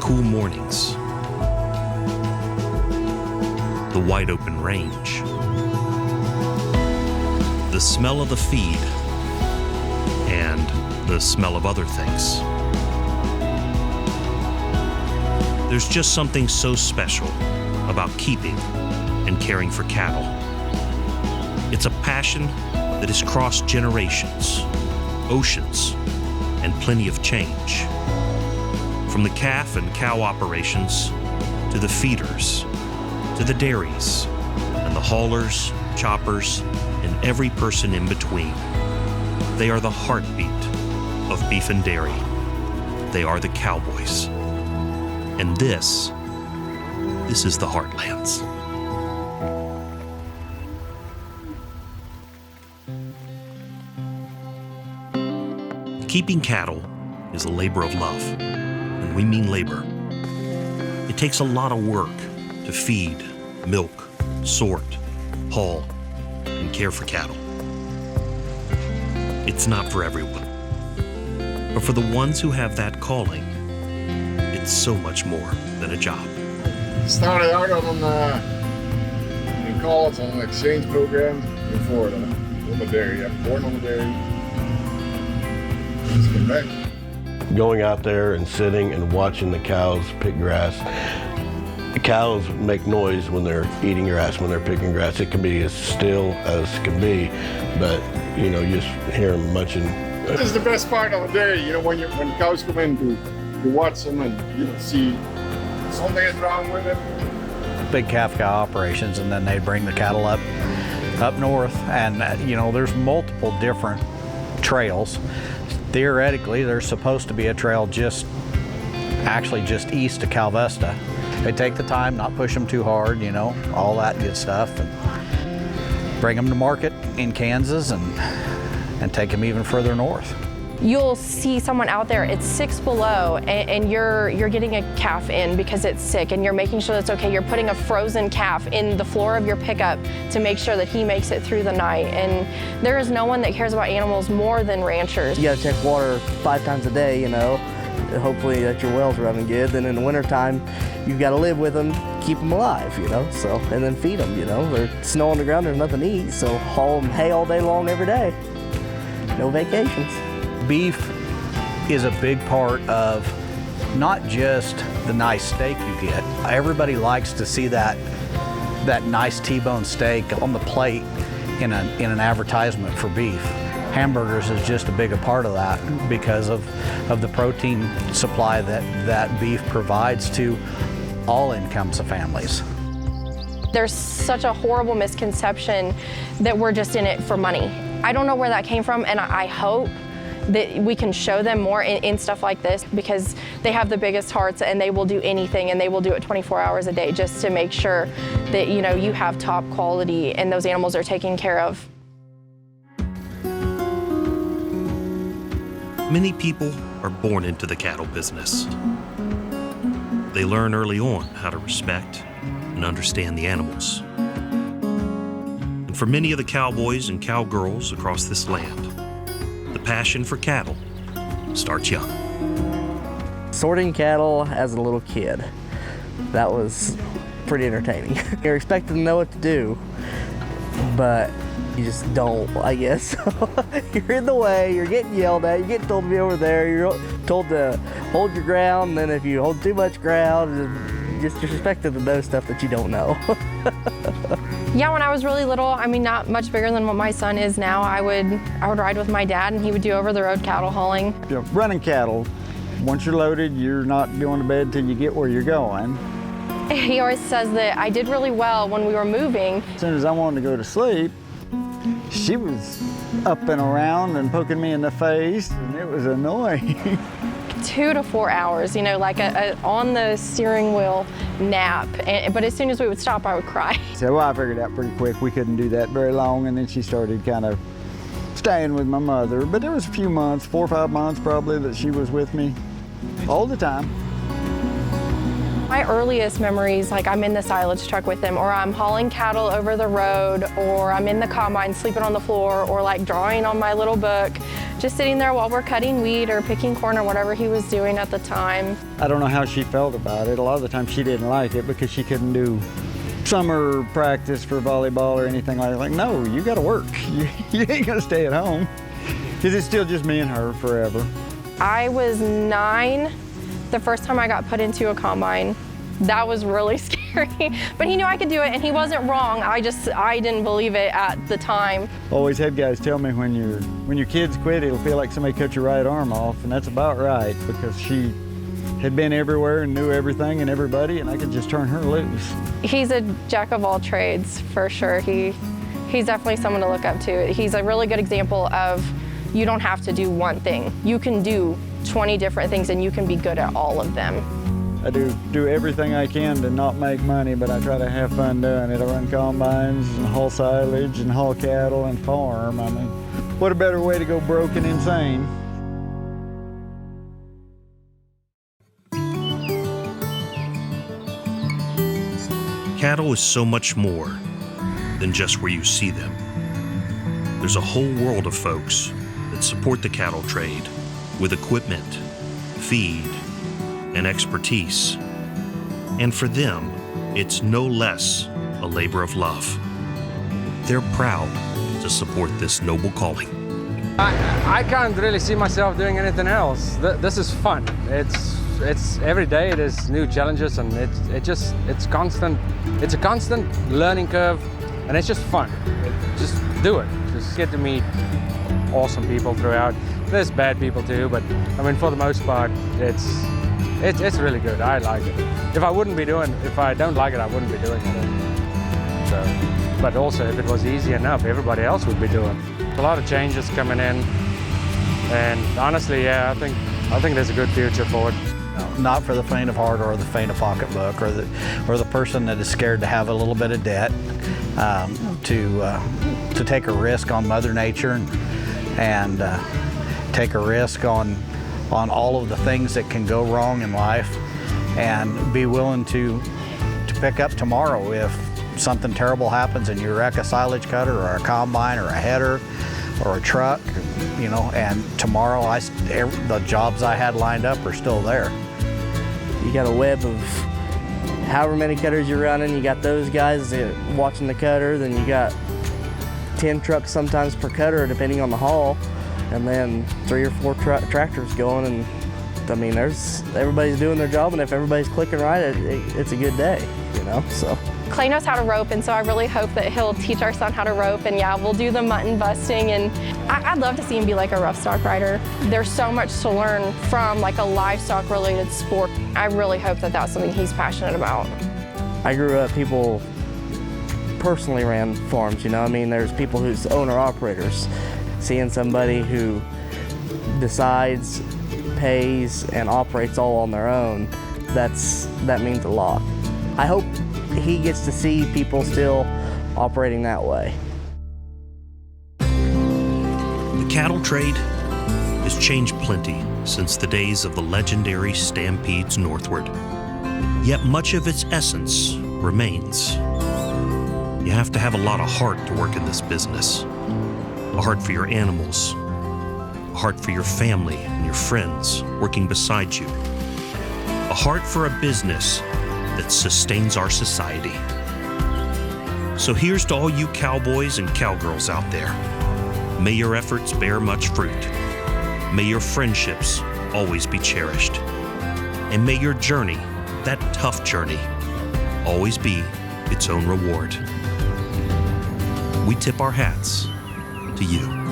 cool mornings, the wide open range, the smell of the feed, and the smell of other things. There's just something so special about keeping and caring for cattle. It's a passion that has crossed generations, oceans, and plenty of change. From the calf and cow operations, to the feeders, to the dairies, and the haulers, choppers, and every person in between. They are the heartbeat of beef and dairy. They are the Cowboys. And this is the Heartlands. Keeping cattle is a labor of love, and we mean labor. It takes a lot of work to feed, milk, sort, haul, and care for cattle. It's not for everyone, but for the ones who have that calling, it's so much more than a job. Started out on in college on an exchange program in Florida on the dairy. I'm born on the dairy. Just came back. Going out there and sitting and watching the cows pick grass. The cows make noise when they're eating grass, when they're picking grass. It can be as still as can be, but you just hear them munching. This is the best part of the dairy, when cows come in to watch them and see something is wrong with it. Big calf cow operations, and then they bring the cattle up north, and there's multiple different trails. Theoretically, there's supposed to be a trail just east of Calvesta. They take the time, not push them too hard, all that good stuff, and bring them to market in Kansas and take them even further north. You'll see someone out there, it's 6 below, and you're getting a calf in because it's sick, and you're making sure that's okay. You're putting a frozen calf in the floor of your pickup to make sure that he makes it through the night. And there is no one that cares about animals more than ranchers. You gotta check water 5 times a day, hopefully that your well's running good. Then in the wintertime, you've got to live with them, keep them alive, so, and then feed them, There's snow on the ground, there's nothing to eat, so haul them hay all day long every day. No vacations. Beef is a big part of not just the nice steak you get. Everybody likes to see that nice T-bone steak on the plate in an advertisement for beef. Hamburgers is just a bigger part of that because of the protein supply that beef provides to all incomes of families. There's such a horrible misconception that we're just in it for money. I don't know where that came from, and I hope that we can show them more in stuff like this, because they have the biggest hearts and they will do anything, and they will do it 24 hours a day just to make sure that you have top quality and those animals are taken care of. Many people are born into the cattle business. They learn early on how to respect and understand the animals. And for many of the cowboys and cowgirls across this land, the passion for cattle starts young. Sorting cattle as a little kid, that was pretty entertaining. You're expected to know what to do, but you just don't, I guess. You're in the way, you're getting yelled at, you're getting told to be over there, you're told to hold your ground, and then if you hold too much ground, you're expected to know stuff that you don't know. Yeah, when I was really little, not much bigger than what my son is now, I would ride with my dad, and he would do over-the-road cattle hauling. Running cattle, once you're loaded, you're not going to bed till you get where you're going. He always says that I did really well when we were moving. As soon as I wanted to go to sleep, she was up and around and poking me in the face, and it was annoying. 2 to 4 hours, like a on the steering wheel nap. But as soon as we would stop, I would cry. So I figured out pretty quick we couldn't do that very long, and then she started kind of staying with my mother. But there was a few months, 4 or 5 months probably, that she was with me all the time. My earliest memories, like I'm in the silage truck with them, or I'm hauling cattle over the road, or I'm in the combine sleeping on the floor, or like drawing on my little book. just sitting there while we're cutting weed or picking corn or whatever he was doing at the time. I don't know how she felt about it. A lot of the time she didn't like it because she couldn't do summer practice for volleyball or anything like that. Like, no, you gotta work. You ain't gonna stay at home. Because it's still just me and her forever. I was 9 the first time I got put into a combine. That was really scary, but he knew I could do it and he wasn't wrong. I didn't believe it at the time. Always had guys tell me when your kids quit, it'll feel like somebody cut your right arm off, and that's about right because she had been everywhere and knew everything and everybody, and I could just turn her loose. He's a jack of all trades for sure. He's definitely someone to look up to. He's a really good example of you don't have to do one thing. You can do 20 different things and you can be good at all of them. I do everything I can to not make money, but I try to have fun doing it. I run combines and haul silage and haul cattle and farm. I mean, what a better way to go broke and insane? Cattle is so much more than just where you see them. There's a whole world of folks that support the cattle trade with equipment, feed, and expertise. And for them, it's no less a labor of love. They're proud to support this noble calling. I can't really see myself doing anything else. This is fun. It's every day there's new challenges, and it's constant. It's a constant learning curve, and it's just fun. Just do it. Just get to meet awesome people throughout. There's bad people too, but I mean, for the most part, it's really good. I like it. If I don't like it, I wouldn't be doing it. So, but also, if it was easy enough, everybody else would be doing it. A lot of changes coming in, and honestly, yeah, I think there's a good future for it. Not for the faint of heart or the faint of pocketbook or the person that is scared to have a little bit of debt, to take a risk on Mother Nature and take a risk on all of the things that can go wrong in life, and be willing to pick up tomorrow if something terrible happens and you wreck a silage cutter or a combine or a header or a truck, you know, and tomorrow the jobs I had lined up are still there. You got a web of however many cutters you're running. You got those guys watching the cutter, then you got 10 trucks sometimes per cutter depending on the haul, and then 3 or 4 tractors going, and I mean, everybody's doing their job, and if everybody's clicking right, it's a good day, you know, so. Clay knows how to rope, and so I really hope that he'll teach our son how to rope, and yeah, we'll do the mutton busting, and I'd love to see him be like a rough stock rider. There's so much to learn from like a livestock related sport. I really hope that that's something he's passionate about. I grew up, people personally ran farms, you know, I mean, there's people who's owner-operators. Seeing somebody who decides, pays, and operates all on their own, that means a lot. I hope he gets to see people still operating that way. The cattle trade has changed plenty since the days of the legendary stampedes northward. Yet much of its essence remains. You have to have a lot of heart to work in this business. A heart for your animals, a heart for your family and your friends working beside you, a heart for a business that sustains our society. So here's to all you cowboys and cowgirls out there. May your efforts bear much fruit. May your friendships always be cherished. And may your journey, that tough journey, always be its own reward. We tip our hats to you.